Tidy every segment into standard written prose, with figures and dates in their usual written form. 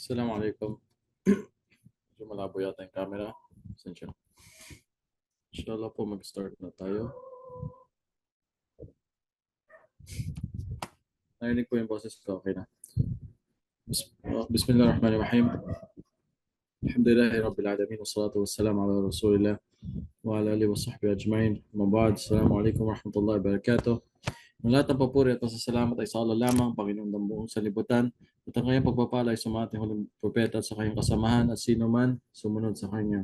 Assalamualaikum. Medyo malabo yata yung camera. Pasensya. Inshallah po mag-start na tayo. Narinig po yung boses ko. Okay na. Bismillahirrahmanirrahim. Alhamdulillahi Rabbil Alamin. Wassalatu wassalamu ala Rasulillah wa ala alihi wa sahbihi ajma'in. Mabad. Assalamualaikum warahmatullahi wabarakatuh. Ang lahat ng papuri at pasasalamat ay sa Allah lamang, Panginoon ng buong sanlibutan. At ang kanyang pagpapala ay sa mga ating huling propeta at sa kanyang kasamahan at sino man sumunod sa kanya.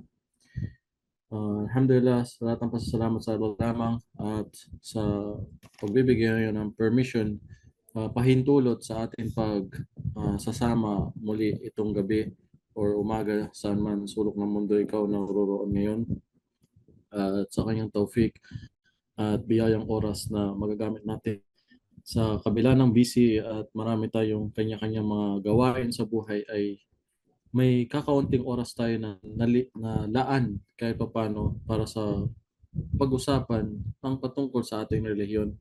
Alhamdulillah, sa lahat ng pasasalamat sa Allah lamang at sa pagbibigay ngayon ng permission, pahintulot sa ating sasama muli itong gabi or umaga saan man sulok ng mundo ikaw na naroroon ngayon, at sa kanyang taufik at biyayang oras na magagamit natin sa kabila ng busy at marami tayong kanya-kanyang mga gawain sa buhay, ay may kakaunting oras tayo na laan kahit paano para sa pag-usapan ang patungkol sa ating relihiyon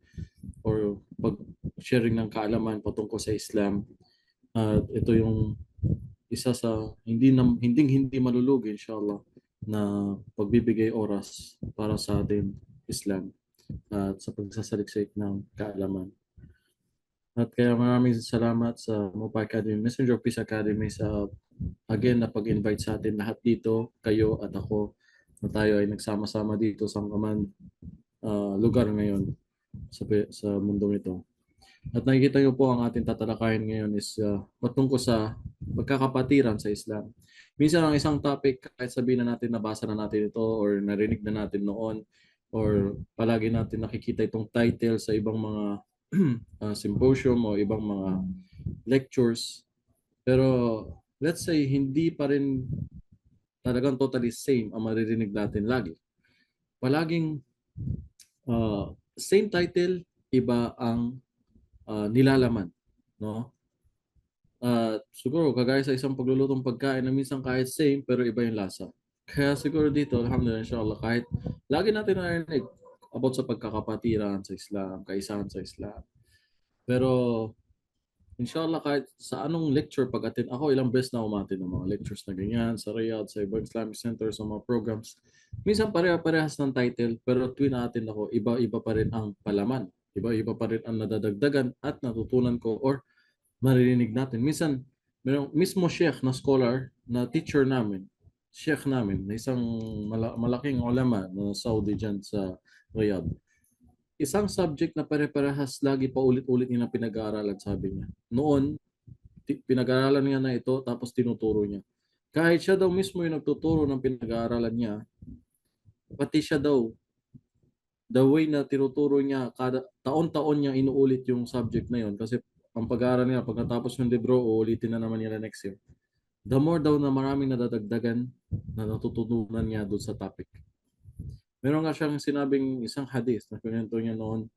or pag-sharing ng kaalaman patungkol sa Islam. At ito yung isa sa hindi malulugi inshallah na pagbibigay oras para sa ating Islam at sa pagsasaliksik ng kaalaman. At kaya maraming salamat sa Mopay Academy, Messenger of Peace Academy sa again na pag-invite sa atin lahat dito, kayo at ako, na tayo ay nagsama-sama dito sa kaman lugar ngayon sa mundong ito. At nakikita niyo po ang ating tatalakayin ngayon is patungkol sa pagkakapatiran sa Islam. Minsan ang isang topic, kahit sabihin na natin nabasa na natin ito or narinig na natin noon or palagi natin nakikita itong title sa ibang mga symposium o ibang mga lectures, pero let's say hindi pa rin talagang totally same ang maririnig natin lagi. Palaging same title, iba ang nilalaman, no? Siguro kagaya sa isang paglulutong pagkain na minsan kahit same pero iba yung lasa. Kaya siguro dito, alhamdulillah, inshallah, kahit lagi natin narinig about sa pagkakapatiran sa Islam, kaisahan sa Islam. Pero inshallah, kahit sa anong lecture pag-attend, ako ilang beses na umattend ng mga lectures na ganyan sa Riyadh, sa ibang Islamic Center, sa mga programs. Minsan pareha-parehas ng title, pero tuwing na-attend ako, iba-iba pa rin ang palaman. Iba-iba pa rin ang nadadagdagan at natutunan ko or maririnig natin. Minsan, mayroong mismo sheikh na scholar na teacher namin, sheikh namin, na isang malaking ulama na Saudi dyan sa Riyadh. Isang subject na pare-parehas lagi pa ulit-ulit niya na pinag-aaralan, sabi niya. Noon, pinag-aaralan niya na ito tapos tinuturo niya. Kahit siya daw mismo yung nagtuturo ng pinag-aaralan niya, pati siya daw, the way na tinuturo niya, kada taon-taon niya inuulit yung subject na yon kasi ang pag-aaral niya, pag natapos yung libro, uulitin na naman nila next year. The more daw na maraming nadadagdagan na natututunan niya doon sa topic. Meron nga siyang sinabing isang hadith na pinento niya noon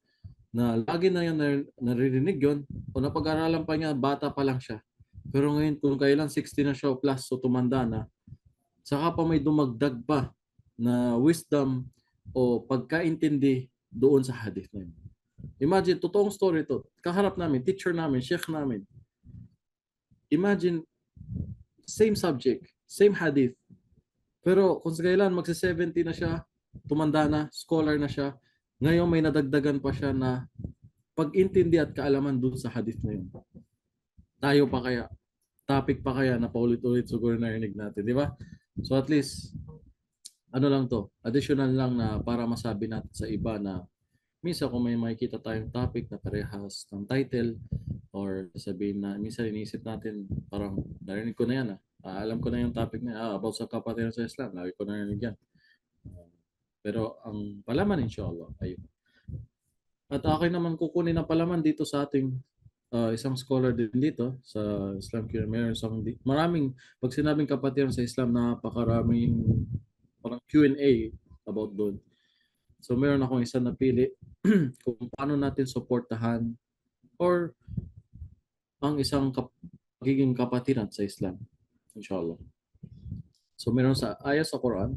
na lagi na yan naririnig yon o napag-aralan pa niya, bata pa lang siya. Pero ngayon kung kailan 60 na siya o plus o tumanda na, saka pa may dumagdag pa na wisdom o pagkaintindi doon sa hadith na yun. Imagine, totoong story to. Kaharap namin, teacher namin, sheikh namin. Imagine, same subject, same hadith. Pero kung kailan magsi-70 na siya, tumanda na, scholar na siya, ngayon may nadagdagan pa siya na pag-intindi at kaalaman dun sa hadith na yun. Tayo pa kaya, topic pa kaya na paulit-ulit siguro narinig natin, di ba? So at least, ano lang to, additional lang na para masabi natin sa iba na minsan kung may makikita tayong topic na parehas ng title or sabihin na minsan iniisip natin parang narinig ko na yan alam ko na yung topic na about sa kapatiran sa Islam, lagi ko na narinig yan. Pero ang palaman inshallah ay at akin naman kukunin ang palaman dito sa ating isang scholar din dito sa Islam maraming, pag sinabing kapatiran sa Islam, napakaraming parang Q&A about doon. So meron akong isang napili kung paano natin suportahan or ang isang pagiging kapatiran sa Islam, inshallah. So meron sa ayat sa Quran,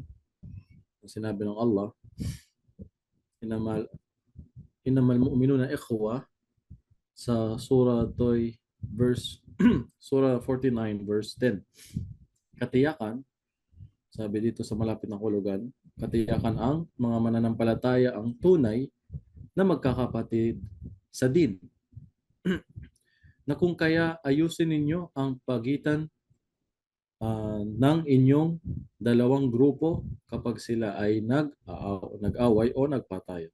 sinabi ng Allah, innamal mu'minuna ikhwa, sa surah Toy verse Surah 49 verse 10. Katiyakan, sabi dito sa malapit na kulugan, katiyakan ang mga mananampalataya ang tunay na magkakapatid sa din, na kung kaya ayusin ninyo ang pagitan ng inyong dalawang grupo kapag sila ay nag-away o nagpatayo.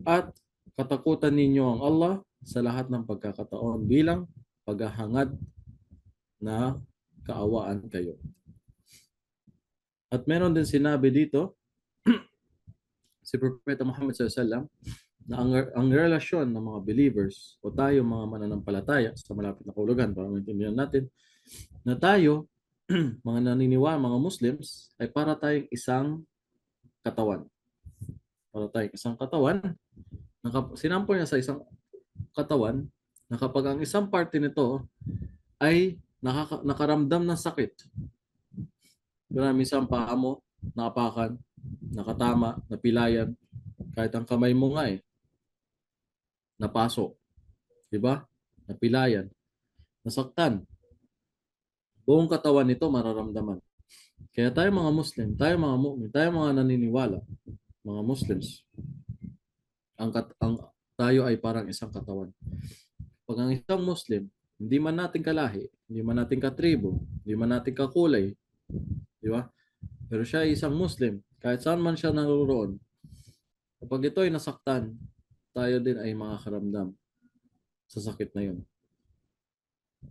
At katakutan ninyo ang Allah sa lahat ng pagkakataon bilang paghahangad na kaawaan kayo. At meron din sinabi dito si Propeta Muhammad SAW na ang relasyon ng mga believers o tayo mga mananampalataya sa malapit na kahulugan, para maintindihan natin na tayo mga naniniwala, mga Muslims, ay para tayong isang katawan. Para tayong isang katawan. Sinampol niya sa isang katawan na kapag ang isang parte nito ay nakaramdam ng sakit, minsan paa mo, naapakan, nakatama, napilayan, kahit ang kamay mo nga napasok, di ba? Napilayan, nasaktan. Buong katawan nito mararamdaman. Kaya tayo mga Muslim, tayo mga mu'min, tayo mga naniniwala, mga Muslims, tayo ay parang isang katawan. Pag ang isang Muslim, hindi man natin kalahi, hindi man natin katribo, hindi man natin kakulay, di ba? Pero siya ay isang Muslim, kahit saan man siya naroroon, kapag ito ay nasaktan, tayo din ay makakaramdam sa sakit na yun.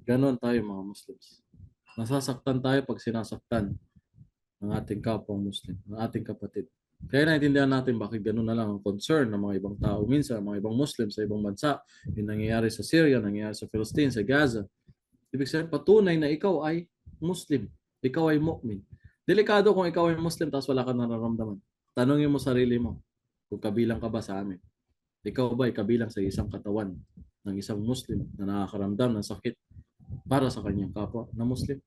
Ganon tayo mga Muslims. Nasasaktan tayo pag sinasaktan ng ating kapwang Muslim, ng ating kapatid. Kaya naintindihan natin bakit gano'n na lang ang concern ng mga ibang tao. Minsan, mga ibang Muslim sa ibang bansa, yung nangyayari sa Syria, nangyayari sa Palestine, sa Gaza. Ibig sabihin, patunay na ikaw ay Muslim. Ikaw ay mu'min. Delikado kung ikaw ay Muslim tapos wala ka nararamdaman. Tanungin mo sarili mo kung kabilang ka ba sa amin. Ikaw ba ay kabilang sa isang katawan ng isang Muslim na nakakaramdam ng sakit para sa kanyang kapwa na Muslim?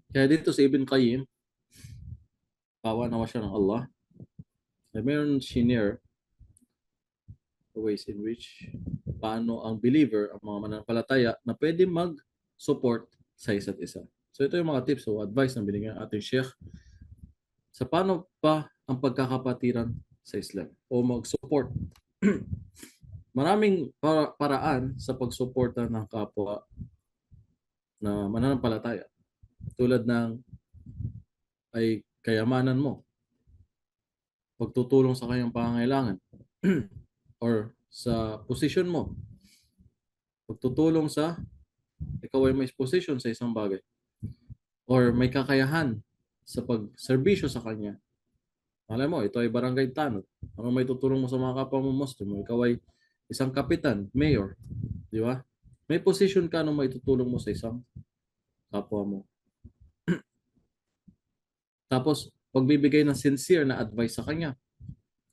Kaya dito si Ibn Qayyim, pawa nawa siya ng Allah, ay mayroon shinare the ways in which paano ang believer, ang mga mananampalataya na pwede mag-support sa isa't isa. So ito yung mga tips o advice na binigyan ating Sheikh sa paano pa ang pagkakapatiran sa Islam o mag-support. Maraming paraan sa pagsuporta ng kapwa na mananampalataya. Tulad ng ay kayamanan mo, pagtutulong sa kanyang pangangailangan, or sa position mo, pagtutulong sa ikaw ay may position sa isang bagay, or may kakayahan sa pagserbisyo sa kanya. Alam mo, ito ay barangay tanod. Ano may tutulong mo sa mga kapwa mo Muslim? Ikaw ay isang kapitan, mayor, di ba? May position ka nung may tutulong mo sa isang kapwa mo. Tapos, pagbibigay ng sincere na advice sa kanya,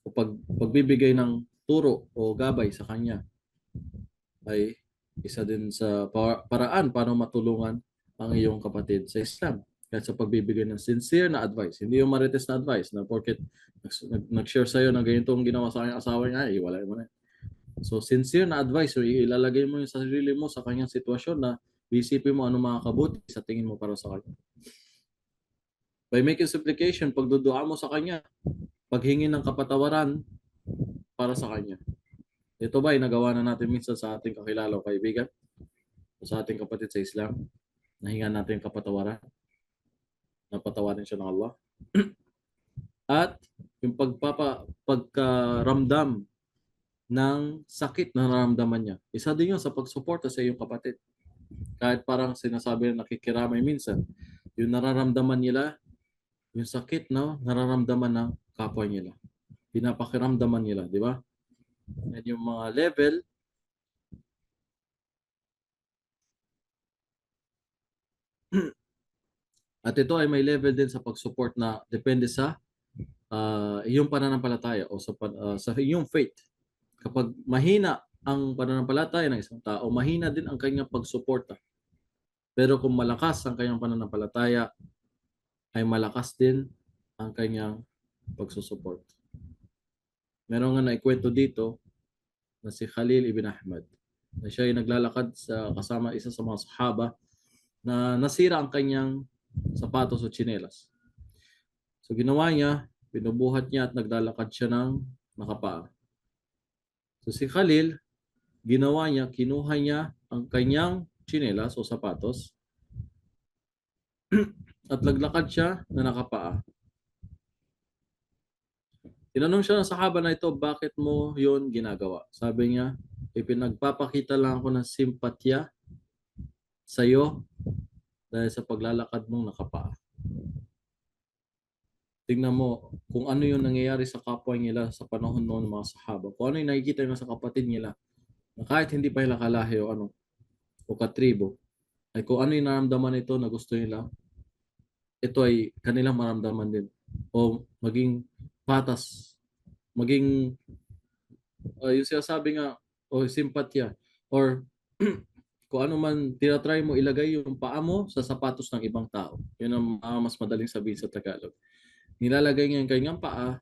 o pagbibigay ng turo o gabay sa kanya, ay isa din sa paraan paano matulungan ang iyong kapatid sa Islam. Kahit sa pagbibigay ng sincere na advice. Hindi yung marites na advice na porket nag-share sa'yo na ganitong ginawa sa kanyang asawa niya, wala mo na. So sincere na advice, so ilalagay mo yung sarili mo sa kanyang sitwasyon na isipin mo ano makakabuti sa tingin mo para sa kanya. By making supplication, pagdudua mo sa kanya, paghingi ng kapatawaran para sa kanya. Ito ba ay nagawa na natin minsan sa ating kakilala o kaibigan o sa ating kapatid sa Islam? Nahinga natin yung kapatawaran. Napatawarin siya ng Allah. At yung pagkaramdam ng sakit na nararamdaman niya. Isa din yun sa pagsuporta sa iyong kapatid. Kahit parang sinasabi na nakikiramay minsan, yung nararamdaman nila, yung sakit na nararamdaman ng kapwa nila. Pinapakiramdaman nila, di ba? Yan yung mga level at ito ay may level din sa pag-support na depende sa iyong pananampalataya o sa iyong faith. Kapag mahina ang pananampalataya ng isang tao, mahina din ang kanyang pagsuporta. Pero kung malakas ang kanyang pananampalataya, ay malakas din ang kanyang pagsusupport. Meron nga naikwento dito na si Khalil ibn Ahmad. na siya ay naglalakad kasama isa sa mga sahaba na nasira ang kanyang sapatos o tsinelas. So ginawa niya, binubuhat niya at naglalakad siya ng nakapaa. So si Khalil, ginawa niya, kinuha niya ang kanyang tsinelas o sapatos at naglakad siya na nakapaa. Tinanong siya ng sahaba na ito, bakit mo yon ginagawa? Sabi niya, ipinagpapakita lang ako ng simpatya sa iyo dahil sa paglalakad mong nakapaa. Tingnan mo kung ano yung nangyayari sa kapwa nila sa panahon noon ng mga sahaba. Kung ano yung nakikita nila sa kapatid nila na kahit hindi pa nila kalahi o katribo, ay kung ano yung naramdaman nito na gusto nila, ito ay kanilang maramdaman din. O maging patas, maging yung sinasabi nga, o simpatya, or kung ano man tinatry mo ilagay yung paa mo sa sapatos ng ibang tao. Yun ang mas madaling sabihin sa Tagalog. Nilalagay niya yung kanyang paa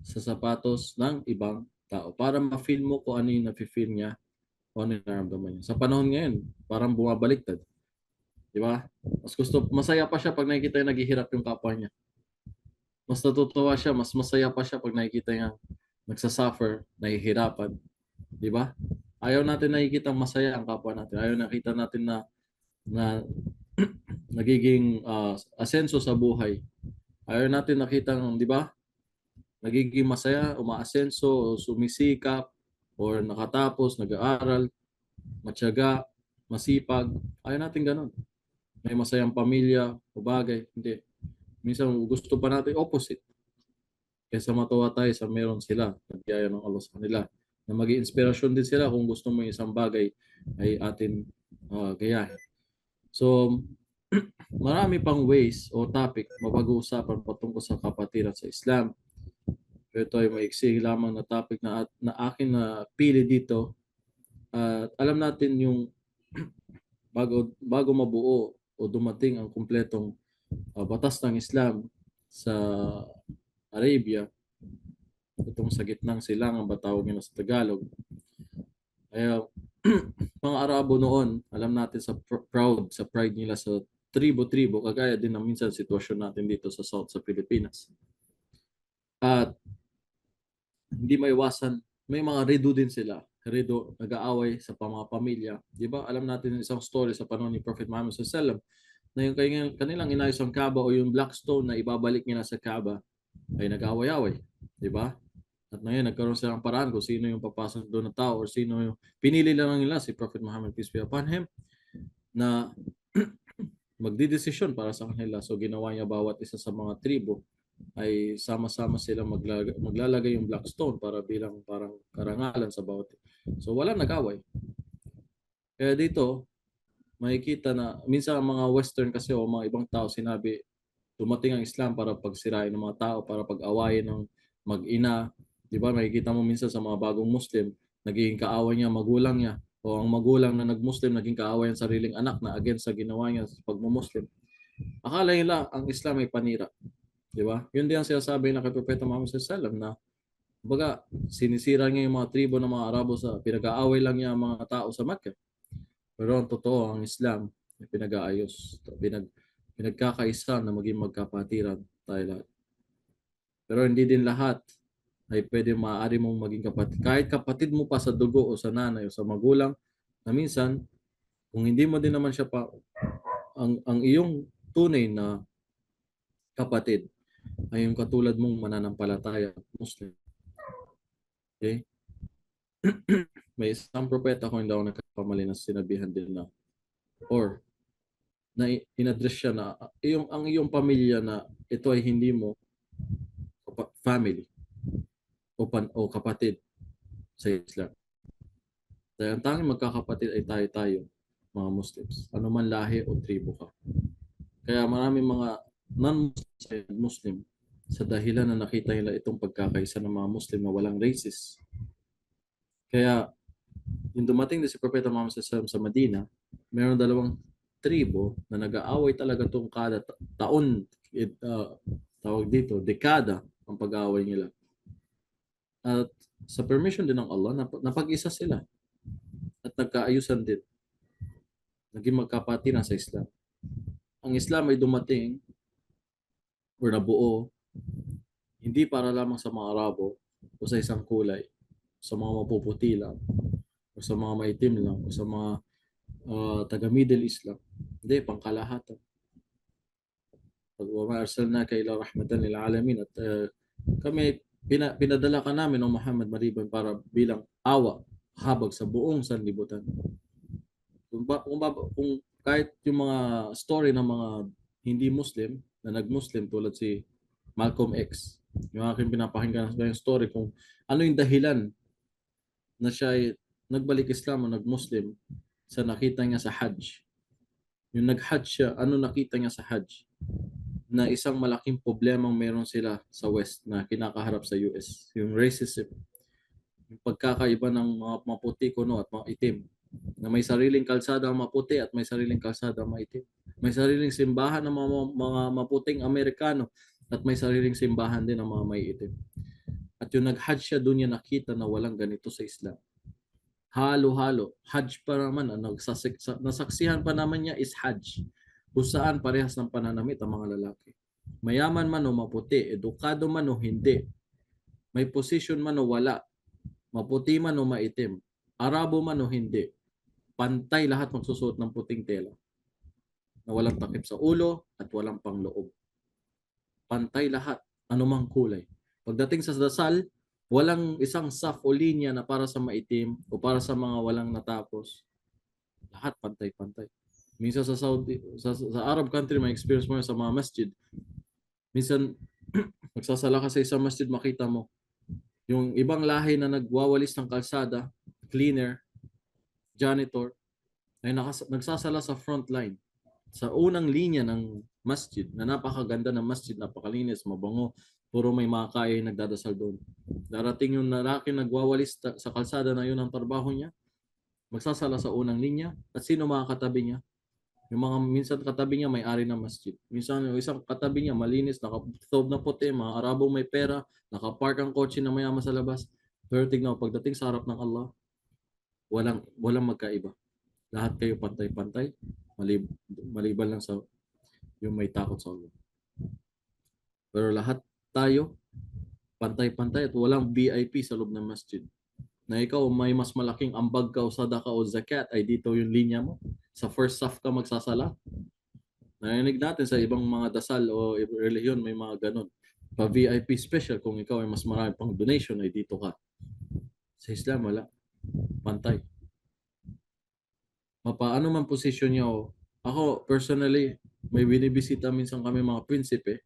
sa sapatos ng ibang tao para ma-feel mo kung ano yung nafe-feel niya, kung ano yung nararamdaman niya. Sa panahon ngayon, parang bumabaliktad. Di ba? Masaya pa siya pag nakikita yung naghihirap yung kapwa niya. Mas natutuwa siya, mas masaya pa siya pag nakikita niya nagsasuffer, nahihirapan. Di ba? Ayaw natin nakikita masaya ang kapwa natin. Ayaw nakita natin na nagiging asenso sa buhay. Ayaw natin nakita ng, di ba? Nagiging masaya, umaasenso, sumisikap, or nakatapos, nag-aaral, matyaga, masipag. Ayaw natin ganun. May masayang pamilya o bagay. Hindi. Minsan gusto pa natin opposite. Kaysa matuwa tayo sa meron sila, nagyaya ng Allah sa kanila. Na maging inspirasyon din sila kung gusto mo isang bagay ay atin gayahin. So, marami pang ways o topic mapag-uusapan patungkol sa kapatiran sa Islam. Pero ito ay maiksi lamang na topic na akin na pili dito. At alam natin yung bago mabuo o dumating ang kumpletong batas ng Islam sa Arabia, itong sa gitnang silangan ba tawag nila sa Tagalog. Kaya mga Arabo noon, alam natin sa pride nila sa tribo-tribo, kagaya din ng minsan sitwasyon natin dito sa South sa Pilipinas. At hindi maiwasan, may mga redo din sila. Redo, nag-aaway sa mga pamilya. Di ba? Alam natin isang story sa panahon ni Prophet Muhammad SAW na yung kanilang inayos ang Kaaba o yung black stone na ibabalik nila sa Kaaba ay nag-aaway-away. Di ba? At ngayon, nagkaroon sila ng paraan kung sino yung papasok doon na tao or sino yung pinili lang nila si Prophet Muhammad, peace be upon him, na magdidesisyon para sa kanila. So ginawa niya bawat isa sa mga tribo ay sama-sama sila maglalagay yung black stone para bilang parang karangalan sa bawat. So wala nag-away. Kaya dito, makikita na minsan ang mga Western kasi o mga ibang tao sinabi, dumating ang Islam para pagsirain ng mga tao, para pag-awayin ng mag-ina. Di ba? Makikita mo minsan sa mga bagong Muslim, naging kaaway niya, magulang niya. O ang magulang na nag-Muslim, naging kaaway ang sariling anak na against sa ginawa niya sa pag-Muslim. Akala nila ang Islam ay panira. Di ba? Yun din ang sinasabi na kay Propeta Muhammad SAW na baga, sinisira niya yung mga tribo ng mga Arabo sa pinag-aaway lang niya ang mga tao sa Makkah. Pero ang totoo, ang Islam ay pinag-aayos. Pinagkakaisa na maging magkapatiran tayo lahat. Pero hindi din lahat ay pwede maaari mong maging kapatid. Kahit kapatid mo pa sa dugo o sa nanay o sa magulang, na minsan, kung hindi mo din naman siya pa, ang iyong tunay na kapatid ay yung katulad mong mananampalataya Muslim. Okay? May isang propeta kung hindi ako nagkakamali na sinabihan din na or na in-address siya na ang iyong pamilya na ito ay hindi mo family o kapatid sa Islam. Dahil ang tanging magkakapatid ay tayo-tayo, mga Muslims. Ano man lahi o tribo ka. Kaya maraming mga non-Muslim sa dahilan na nakita nila itong pagkakaisa ng mga Muslim na walang racist. Kaya yung dumating din si Propeta Muhammad sa Medina, mayroon dalawang tribo na nag-aaway talaga itong kada taon, tawag dito, dekada ang pag-aaway nila. At sa permission din ng Allah, napag-isa sila. At nagkaayusan din. Naging magkapatiran sa Islam. Ang Islam ay dumating or nabuo hindi para lamang sa mga Arabo o sa isang kulay, sa mga mapuputi lang, o sa mga maitim lang, o sa mga taga Middle East lang. Hindi, pangkalahatan. وَمَا أَرْسَلْنَاكَ إِلَّا رَحْمَةً لِلْعَالَمِينَ. At kami, pinadala ka namin ng Muhammad maliban para bilang awa, habag sa buong sanlibutan. Kung kahit yung mga story ng mga hindi Muslim na nag-Muslim tulad si Malcolm X, yung aking pinapakinggan na yung story kung ano yung dahilan na siya ay nagbalik Islam o nag-Muslim sa nakita niya sa Hajj. Yung nag-Hajj siya, ano nakita niya sa Hajj? Na isang malaking problemang meron sila sa West na kinakaharap sa US. Yung racism. Yung pagkakaiba ng mga maputi kuno at mga itim. Na may sariling kalsada ang maputi at may sariling kalsada ang maitim. May sariling simbahan ng mga maputing Amerikano at may sariling simbahan din ng mga maiitim. At yung nag-Hajj siya, doon niya nakita na walang ganito sa Islam. Halo-halo. Hajj pa naman. Nasaksihan pa naman niya is Hajj. Kung saan parehas ng pananamit ang mga lalaki. Mayaman man o maputi, edukado man o hindi, may position man o wala, maputi man o maitim, Arabo man o hindi, pantay lahat magsusuot ng puting tela na walang takip sa ulo at walang pangloob. Pantay lahat, anumang kulay. Pagdating sa dasal, walang isang saf o linya na para sa maitim o para sa mga walang natapos. Lahat pantay-pantay. Minsan sa Saudi, sa Arab country, may experience mo sa mga masjid. Minsan, magsasala ka sa isang masjid, makita mo yung ibang lahi na nagwawalis ng kalsada, cleaner, janitor, ay nagsasala sa front line. Sa unang linya ng masjid, na napakaganda ng masjid, napakalinis, mabango, puro may mga kaya nagdadasal doon. Darating yung lalaki nagwawalis sa kalsada na yun ang trabaho niya, magsasala sa unang linya, at sino mga katabi niya? Yung mga minsan katabi niya may-ari ng masjid. Minsan yung isang katabi niya malinis, nakatob na puti, mga Arabong may pera, nakapark ang kotse na mayaman sa labas. Pero tignan mo, pagdating sa harap ng Allah, walang magkaiba. Lahat kayo pantay-pantay, maliban lang sa yung may takot sa Allah. Pero lahat tayo pantay-pantay at walang VIP sa loob ng masjid. Na ikaw may mas malaking ambag ka o sadaka o zakat ay dito yung linya mo. Sa first saf ka magsasala. Narinig natin sa ibang mga dasal o relihiyon may mga ganun. Pa VIP special kung ikaw ay mas marami pang donation ay dito ka. Sa Islam wala. Pantay. Paano man posisyon niya o ako personally may binibisita minsan kami mga prinsipe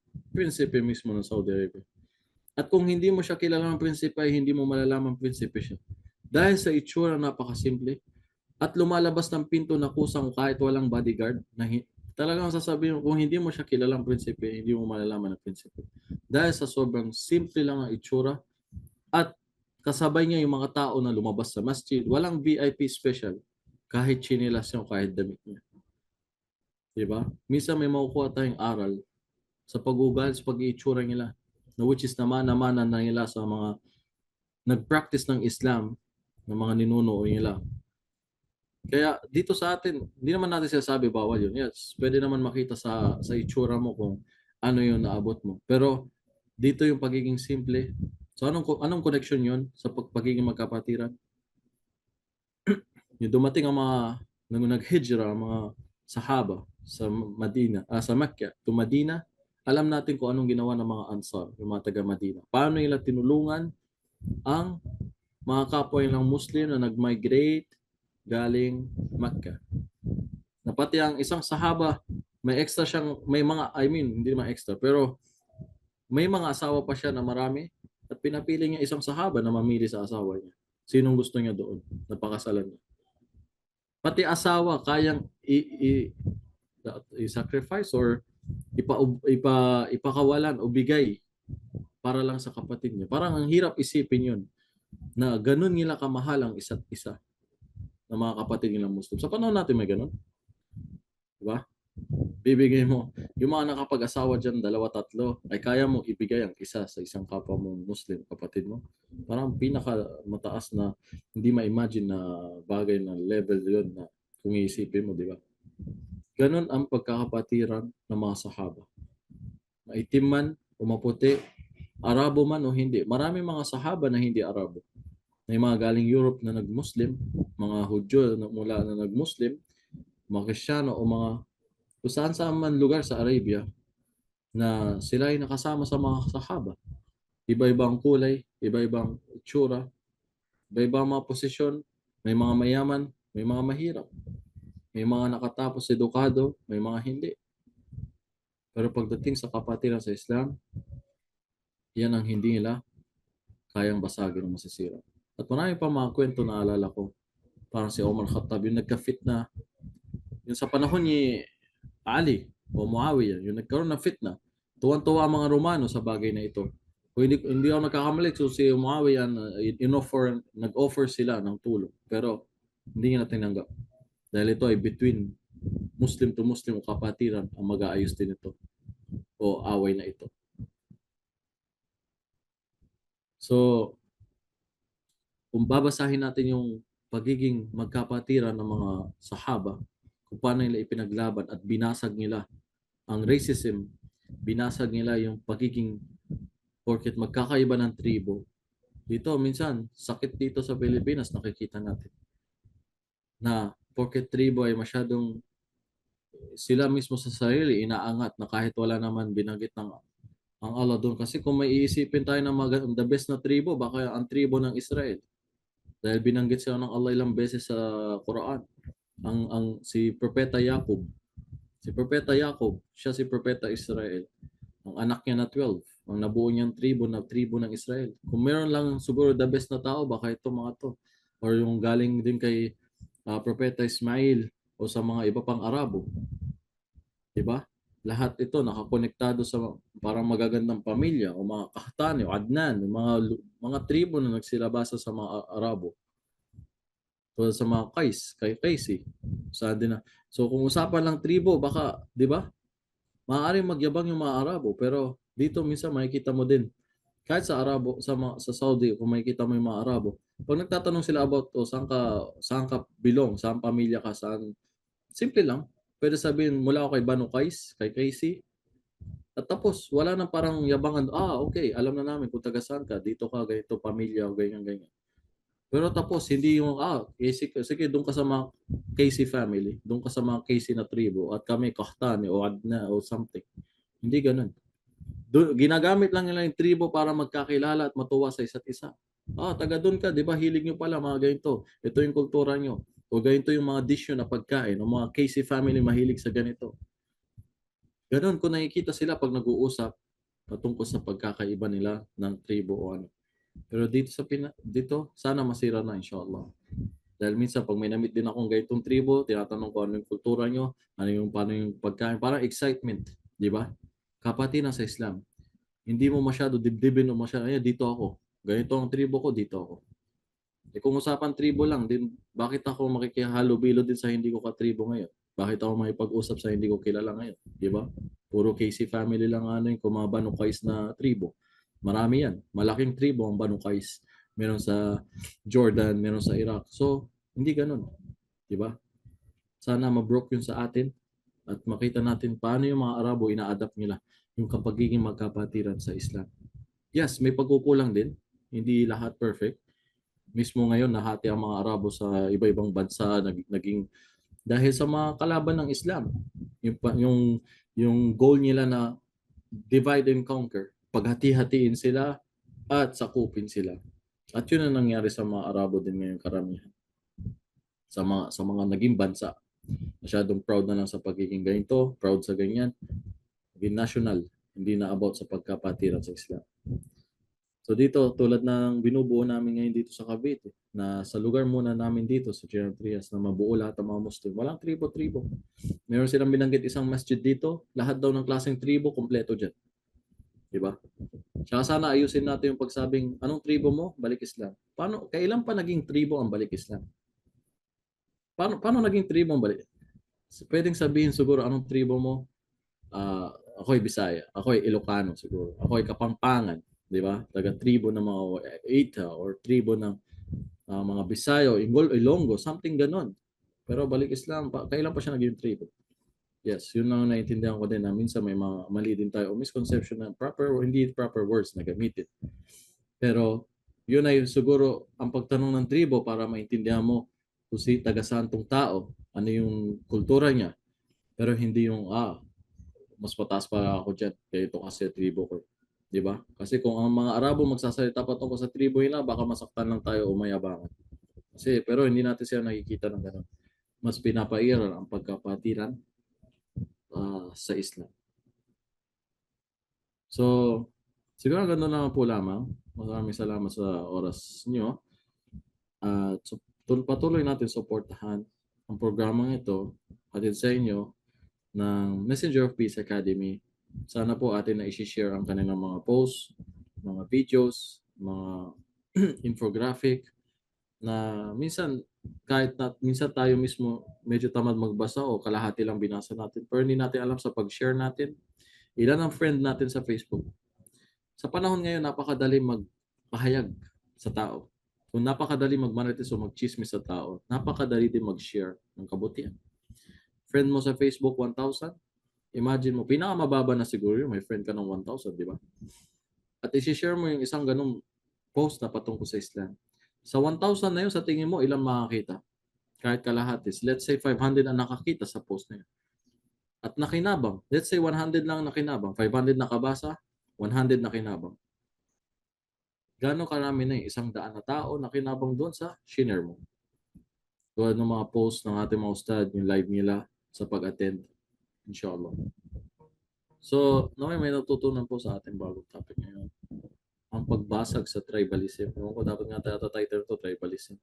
mismo ng Saudi Arabia. At kung hindi mo siya kilala ng prinsipe ay hindi mo malalaman prinsipe siya. Dahil sa itsura napakasimple at lumalabas ng pinto na kusang kahit walang bodyguard na talagang sasabihin kung hindi mo siya kilalang prinsipe, hindi mo malalaman ang prinsipe. Dahil sa sobrang simple lang ang itsura at kasabay niya yung mga tao na lumabas sa masjid, walang VIP special kahit chinilas niya o kahit damit niya. Diba? Minsan may makukuha tayong aral sa pag-ugal, sa pag-iitsura nila, na which is namana na nila sa mga nag-practice ng Islam, ng mga ninuno nila. Kaya dito sa atin, hindi naman natin sinasabi bawal yun. Yes, pwede naman makita sa itsura mo kung ano yung naabot mo. Pero dito yung pagiging simple. So anong connection yun sa pagiging magkapatiran? Yung dumating ang mga nag-hijra, ang mga sahaba sa Madina, sa Mecca to Madina, alam natin kung anong ginawa ng mga Ansar, yung mga taga Madina. Paano nila tinulungan ang mga kapwa nilang Muslim na nag-migrate galing Mecca. Na pati ang isang sahaba, may extra siyang, hindi naman extra, pero may mga asawa pa siya na marami at pinapili niya isang sahaba na mamili sa asawa niya. Sinong gusto niya doon? Napakasalan niya. Pati asawa, kayang i-sacrifice or ipakawalan o bigay para lang sa kapatid niya. Parang ang hirap isipin yun na ganun nila kamahal ang isa't isa ng mga kapatid nilang Muslim. Sa panahon natin may ganun. Diba? Bibigay mo. Yung mga nakapag-asawa dyan, dalawa, tatlo, ay kaya mo ibigay ang isa sa isang kapwa mong Muslim, kapatid mo. Parang pinaka mataas na hindi ma-imagine na bagay na level yun na kung iisipin mo, di ba? Ganon ang pagkakapatiran ng mga sahaba. Maitim man o maputi, Arabo man o hindi. Maraming mga sahaba na hindi Arabo. May mga galing Europe na nag-Muslim, mga Hudyo na mula na nag-Muslim, mga Kristiyano o mga kung saan saan man lugar sa Arabia na sila ay nakasama sa mga sahaba. Iba-ibang kulay, iba-ibang itsura, iba-ibang mga posisyon, may mga mayaman, may mga mahirap, may mga nakatapos edukado, may mga hindi. Pero pagdating sa kapatiran sa Islam, yan ang hindi nila kayang basagin o masisira. At marami pa mga kwento na alala ko. Parang si Omar Khattab, yung nagka-fitna, yung sa panahon ni Ali o Muawiyah, yung nagkaroon ng fitna, tuwan-tuwa ang mga Romano sa bagay na ito. Kung hindi ako nagkakamali, so si Muawiyah, nag-offer sila ng tulong. Pero hindi niya na tinanggap. Dahil ito ay between Muslim to Muslim o kapatiran ang mag-aayos din ito o away na ito. So, kung babasahin natin yung pagiging magkapatiran ng mga sahaba, kung paano nila ipinaglaban at binasag nila ang racism, binasag nila yung pagiging porket magkakaiba ng tribo. Dito, minsan, sakit dito sa Pilipinas, nakikita natin na porket tribo ay masyadong sila mismo sa sarili inaangat na kahit wala naman binanggit ng ang Allah doon. Kasi kung may iisipin tayo ng the best na tribo, baka ang tribo ng Israel. Dahil binanggit sila ng Allah ilang beses sa Quran. Ang si Propeta Jacob. Si Propeta Jacob, siya si Propeta Israel. Ang anak niya na 12. Ang nabuo niyang tribo ng Israel. Kung meron lang siguro the best na tao, baka ito mga to. Or yung galing din kay Propeta Ismail o sa mga iba pang Arabo. Diba? Lahat ito nakakonektado sa parang magagandang pamilya o mga Kahtani o Adnan, mga tribo na nagsilabasa sa mga Arabo. So sa mga kay Kaisi. Saan din na. So kung usapan lang tribo, baka, di ba? Maaaring magyabang yung mga Arabo, pero dito minsan makikita mo din kahit sa Arabo sa Saudi kung makikita mo yung mga Arabo, pag nagtatanong sila about saan ka bilong, saan pamilya ka, saan simple lang. Pwede sabihin mula ako kay Banu Qais, kay Kaisi. At tapos wala nang parang yabangan, okay, alam na namin kung taga saan ka, dito ka, ganito pamilya o ganyan ganyan. Pero tapos hindi yung Casey, sige doon ka sa mga Casey family, doon ka sa mga Casey na tribo at kami Kahtani o Adna o something. Hindi ganoon. Ginagamit lang nila yung tribo para magkakilala at matuwa sa isa't isa. Taga doon ka, di ba? Hilig nyo pala mga ganito. Ito yung kultura nyo. O ganito yung mga dish nyo na pagkain. O mga Casey family mahilig sa ganito. Ganon, kung nakikita sila pag nag-uusap patungkol sa pagkakaiba nila ng tribo o ano. Pero dito sana masira na inshallah. Dahil minsan pag may namit din akong ganitong tribo, tinatanong ko ano yung kultura nyo, paano yung pagkain, parang excitement, di ba? Kapatid na sa Islam. Hindi mo masyado dibdibin o masyado, dito ako. Ganito ang tribo ko, dito ako. Kung usapan tribo lang, din bakit ako makikihalo-bilo din sa hindi ko katribo ngayon? Bakit ako makipag-usap sa hindi ko kilala ngayon? Di ba? Puro Casey family lang yung mga Banukais na tribo. Marami yan. Malaking tribo ang Banukais. Meron sa Jordan, meron sa Iraq. So, hindi ganun. Di ba? Sana ma-broke yun sa atin at makita natin paano yung mga Arabo ina-adapt nila yung kapagiging magkapatiran sa Islam. Yes, may pagkukulang din. Hindi lahat perfect. Mismo ngayon, nahati ang mga Arabo sa iba-ibang bansa, naging dahil sa mga kalaban ng Islam. Yung goal nila na divide and conquer. Paghati-hatiin sila at sakupin sila. At yun ang nangyari sa mga Arabo din ngayon karamihan. Sa mga naging bansa. Masyadong proud na lang sa pagiging ganito, proud sa ganyan. Naging national, hindi na about sa pagkapatiran sa Islam. So dito, tulad ng binubuo namin ngayon dito sa Cavite, na sa lugar muna namin dito sa General Trias na mabuo lahat ng mga Muslim. Walang tribo-tribo. Meron silang binanggit isang masjid dito, lahat daw ng klaseng tribo, kompleto dyan. Diba? Tsaka sana ayusin natin yung pagsabing, anong tribo mo? Balik Islam. Kailan pa naging tribo ang balik Islam? Paano naging tribo ang balik? Pwedeng sabihin siguro anong tribo mo. Ako'y Bisaya, ako'y Ilocano siguro, ako'y Kapampangan, di ba? Taga-tribo ng mga Eta or tribo ng mga Bisaya o Ilonggo, something ganon. Pero balik Islam, kailan pa siya naging tribo? Yes, yun ang naiintindihan ko din na minsan may mga mali din tayo o misconception na proper o hindi proper words na gamitin. Pero yun ay siguro ang pagtanong ng tribo para maintindihan mo kung si taga-santong tao, ano yung kultura niya. Pero hindi yung, mas mataas pa ako dyan, kaya ito kasi tribo ko. Di ba? Kasi kung ang mga Arabo magsasalita pa tungkol sa tribo nila, baka masaktan lang tayo o mayabangan. Kasi, pero hindi natin siya nakikita ng gano'n. Mas pinapairal ang pagkapatiran sa Islam. So, siguro gano'n naman po lamang. Maraming salamat sa oras nyo. At patuloy natin suportahan ang programang ito hatid sa inyo ng Messenger of Peace Academy. Sana po atin na i-share ang kanilang mga posts, mga videos, mga infographic na minsan kahit na minsan tayo mismo medyo tamad magbasa o kalahati lang binasa natin pero hindi natin alam sa pag-share natin ilan ang friend natin sa Facebook. Sa panahon ngayon napakadali magpahayag sa tao. Kung napakadali magmarites o magchismis sa tao, napakadali din mag-share ng kabutihan. Friend mo sa Facebook 1,000, imagine mo, pinakamababa na siguro yun, may friend ka ng 1,000, di ba? At isi-share mo yung isang ganung post na patungkol sa Islam. Sa 1,000 na yun, sa tingin mo, ilang makakita? Kahit kalahati. Let's say 500 ang nakakita sa post na yun. At nakinabang. Let's say 100 lang nakinabang. 500 nakabasa, 100 nakinabang. Gano'ng karami na yung 100 na tao nakinabang doon sa shinare mo. Tulad ng mga post ng ating mga ustad, yung live nila sa pag-attend. Inshallah. So, may natutunan po sa ating bagong topic ngayon. Ang pagbasag sa tribalism. Ewan ko, dapat nga tayo title to tribalism.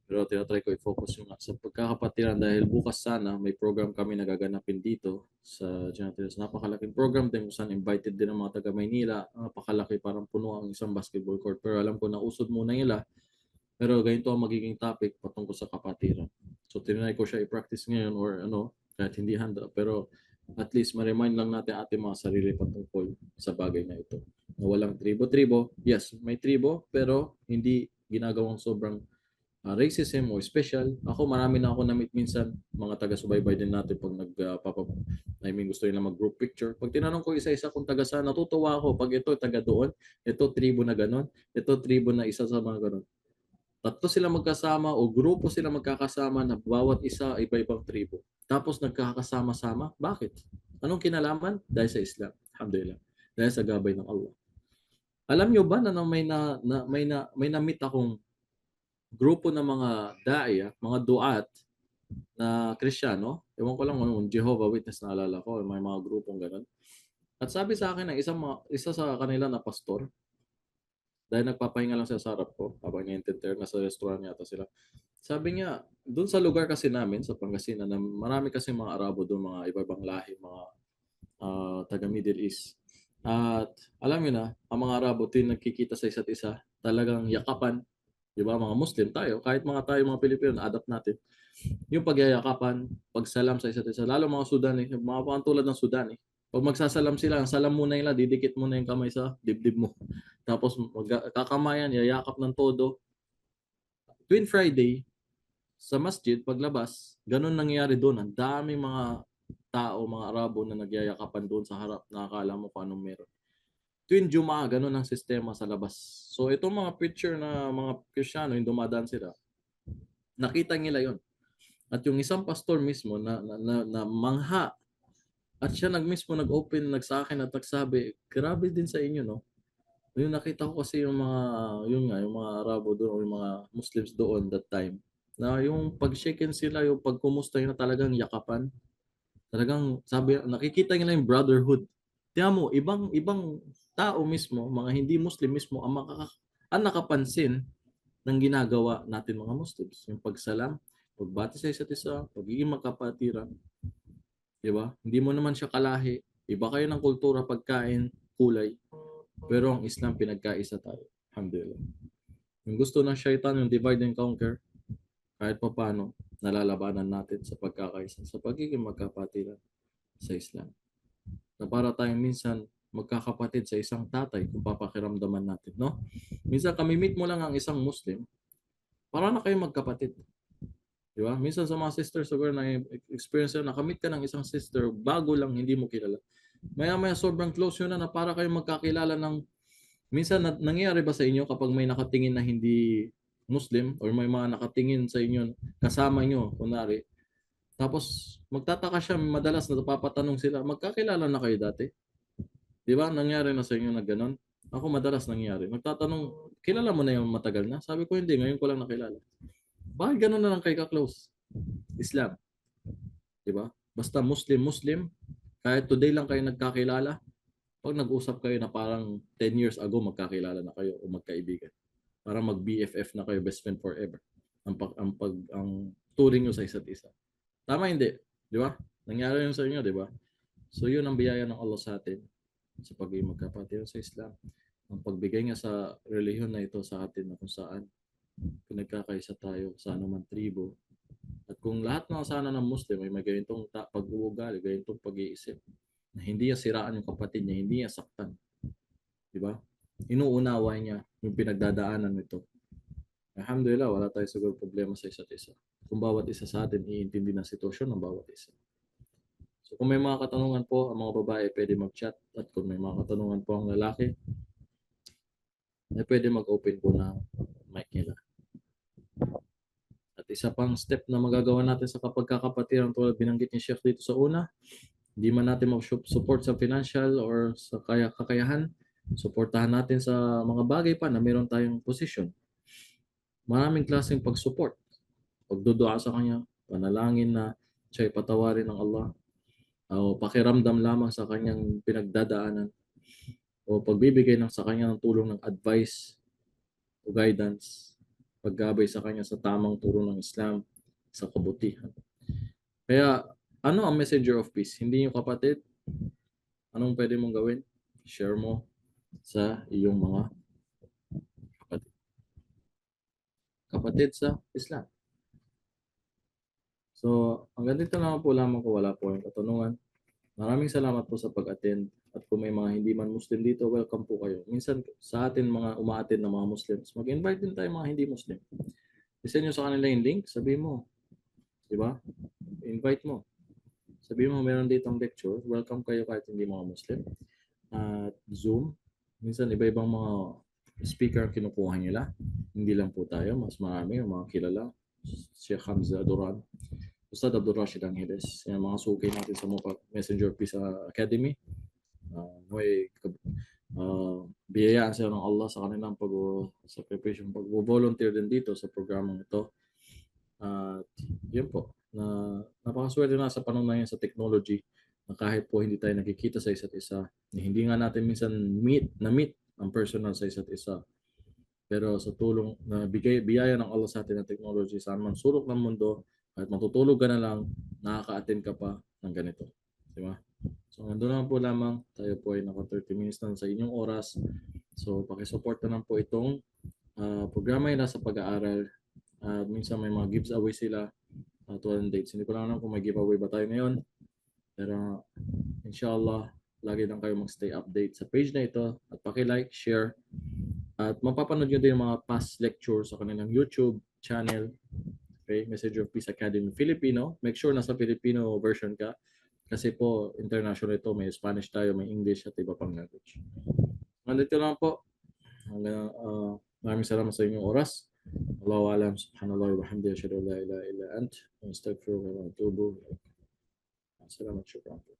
Pero tinatry ko i-focus yung sa pagkakapatiran dahil bukas sana may program kami nagaganapin dito sa Janatilas. Napakalaking program din kung saan invited din ang mga taga Maynila. Napakalaki, parang puno ang isang basketball court. Pero alam ko na usod muna nila. Pero ganito ang magiging topic patungkol sa kapatiran. So tinry ko siya i-practice ngayon or kahit hindi handa. Pero at least ma-remind lang natin ating mga sarili patungkol sa bagay na ito. Na walang tribo-tribo. Yes, may tribo pero hindi ginagawang sobrang racism o special. Ako marami na ako na-meet minsan mga taga-subaybay din natin pag gusto nila mag-group picture. Pag tinanong ko isa-isa kung taga saan, natutuwa ako pag ito taga doon, ito tribo na ganon, ito tribo na isa sa mga ganon. Tatlo sila magkasama o grupo sila magkakasama na bawat isa iba-ibang tribo. Tapos nagkakasama-sama. Bakit? Anong kinalaman? Dahil sa Islam. Alhamdulillah. Dahil sa gabay ng Allah. Alam nyo ba na may na-meet akong grupo ng mga da'ya, mga duat na Kristiyano? Ewan ko lang kung Jehovah Witness na alala ko, may mga grupong ganun. At sabi sa akin ng isa sa kanila na pastor, dahil nagpapahinga lang siya sa harap ko habang niya-entertain, nasa restaurant yata sila. Sabi niya, doon sa lugar kasi namin, sa Pangasinan, na marami kasi mga Arabo doon, mga iba-ibang lahi, mga taga Middle East. At alam niyo na, ang mga Arabo, tuwing nagkikita sa isa't isa, talagang yakapan. Di ba? Mga Muslim tayo, kahit mga tayo, mga Pilipino, adapt natin. Yung pagyayakapan, pagsalam sa isa't isa, lalo mga Sudani, mga tulad ng Sudani. Pag magsasalam sila, ang salam muna nila, didikit muna yung kamay sa dibdib mo. Tapos kakamayan, yayakap ng todo. Tuwing Friday, sa masjid, paglabas, ganun nangyayari doon. Ang daming mga tao, mga Arabo na nagyayakapan doon sa harap. Nakakala mo kung anong meron. Tuwing Jumaa, ganun ang sistema sa labas. So itong mga picture na mga Kristiyano, yung dumadaan sila, nakita nila yon. At yung isang pastor mismo na mangha at siya mismo nag-open sa akin at nagsabi, grabe din sa inyo, no? Yung nakita ko kasi yung mga Arabo doon o yung mga Muslims doon that time na yung pag-shaken sila, yung pagkumusta yun na talagang yakapan. Talagang sabi, nakikita nila yung brotherhood. Tiyan mo, ibang tao mismo, mga hindi Muslim mismo ang nakapansin ng ginagawa natin mga Muslims. Yung pagsalam, pagbati sa isa't isa, pagiging magkapatiran. Di ba? Hindi mo naman siya kalahi. Iba kayo ng kultura, pagkain, kulay. Pero ang Islam, pinagkaisa tayo. Alhamdulillah. Yung gusto ng syaitan, yung divide and conquer, kahit pa paano, nalalabanan natin sa pagkakaisa, sa pagiging magkapatiran sa Islam. Na para tayong minsan magkakapatid sa isang tatay kung papakiramdaman natin, no? Minsan kami meet mo lang ang isang Muslim, para na kayo magkapatid. Di ba? Minsan sa mga sisters, siguro na experience na nakamit ka ng isang sister, bago lang, hindi mo kilala. Maya-maya sobrang close yun na para kayo magkakilala ng, minsan nangyayari ba sa inyo kapag may nakatingin na hindi Muslim or may mga nakatingin sa inyo kasama nyo, kunwari, tapos magtataka siya madalas na napapatanong sila, magkakilala na kayo dati? Di ba? Nangyari na sa inyo na ganun? Ako madalas nangyari. Magtatanong, kilala mo na yung matagal na? Sabi ko hindi, ngayon ko lang nakilala. Bakit ganun na lang kayo ka-close? Islam. Di ba? Basta Muslim, kahit today lang kayo nagkakilala, pag nag-usap kayo na parang 10 years ago, magkakilala na kayo o magkaibigan. Para mag-BFF na kayo, best friend forever. Ang turing nyo sa isa't isa. Tama hindi? Di ba? Nangyari yun sa inyo, di ba? So yun ang biyaya ng Allah sa atin sa pagiging magkapatid sa Islam. Ang pagbigay niya sa relihiyon na ito sa atin na kung saan pinagkakaisa tayo sa anumang tribo. At kung lahat ng sana ng Muslim ay may ganitong pag-uugali, ganitong pag-iisip, na hindi niya siraan yung kapatid niya, hindi niya saktan. Di ba? Inuunawa niya yung pinagdadaanan nito. Alhamdulillah, wala tayo siguro problema sa isa't isa. Kung bawat isa sa atin iintindi ng sitwasyon ng bawat isa. So kung may mga katanungan po, ang mga babae pwede mag-chat, at kung may mga katanungan po ang lalaki, ay pwede mag-open po ng mic nila. At isa pang step na magagawa natin sa kapagkakapatiran tulad binanggit ni Chef dito sa una, hindi man natin mag-support sa financial or sa kakayahan, suportahan natin sa mga bagay pa na meron tayong position. Maraming klaseng pag-support. Pagdudua sa Kanya, panalangin na siya patawarin ng Allah, o pakiramdam lamang sa Kanyang pinagdadaanan, o pagbibigay sa Kanya ng tulong ng advice o guidance, paggabay sa Kanya sa tamang turo ng Islam, sa kabutihan. Kaya, ano ang messenger of peace? Hindi yung kapatid. Anong pwede mong gawin? Share mo sa iyong mga kapatid. Kapatid sa Islam. So, hanggang dito naman po lamang ko, wala po yung katanungan. Maraming salamat po sa pag-attend. At kung may mga hindi man Muslim dito, welcome po kayo. Minsan sa atin mga umaattend na mga Muslims, mag-invite din tayo mga hindi Muslim. Isend nyo sa kanila yung link, sabihin mo. Di ba? Invite mo. Sabihin mo meron ditong lecture, welcome kayo kahit hindi mga Muslim. At Zoom, minsan iba-ibang mga speaker ang kinukuha nila. Hindi lang po tayo, mas marami yung mga kilala. Sheikh Hamza Duran, Ustad Abdul Rashid Angeles, yung mga suki natin sa Messenger Peace Academy. Biyayaan sila ng Allah sa kanilang pag-sakripisyo, pag-volunteer din dito sa programang ito. At yun po, na napakaswerte na sa panahon na yan sa technology, na kahit po hindi tayo nakikita sa isa't isa, na hindi nga natin minsan meet ang personal sa isa't isa. Pero sa tulong na biyaya ng Allah sa atin ng technology, saan man sulok ng mundo, at matutulog ka na lang, nakaka-attend ka pa ng ganito. Di ba? So, nandun lang po lamang. Tayo po ay naka 30 minutes na sa inyong oras. So, pakisupport na lang po itong programa ay nasa pag-aaral. Minsan may mga giveaway sila. Tulad ng dates. Hindi ko lang alam kung may giveaway ba tayo ngayon. Pero, inshallah, lagi lang kayo mag-stay update sa page na ito. At paki-like, share. At mapapanood nyo din yung mga past lectures sa kanilang YouTube channel. Okay, Messenger of Peace Academy Filipino. Make sure nasa Filipino version ka. Kasi po, international ito. May Spanish tayo, may English at iba pang language. Nandito lang po. Maraming salamat sa inyong oras. Allahu alam, subhanallah wa bihamdihi, asyhadu an la ilaha illa ant, wa astaghfiruka wa atubu ilaik. Salamat, syukran po.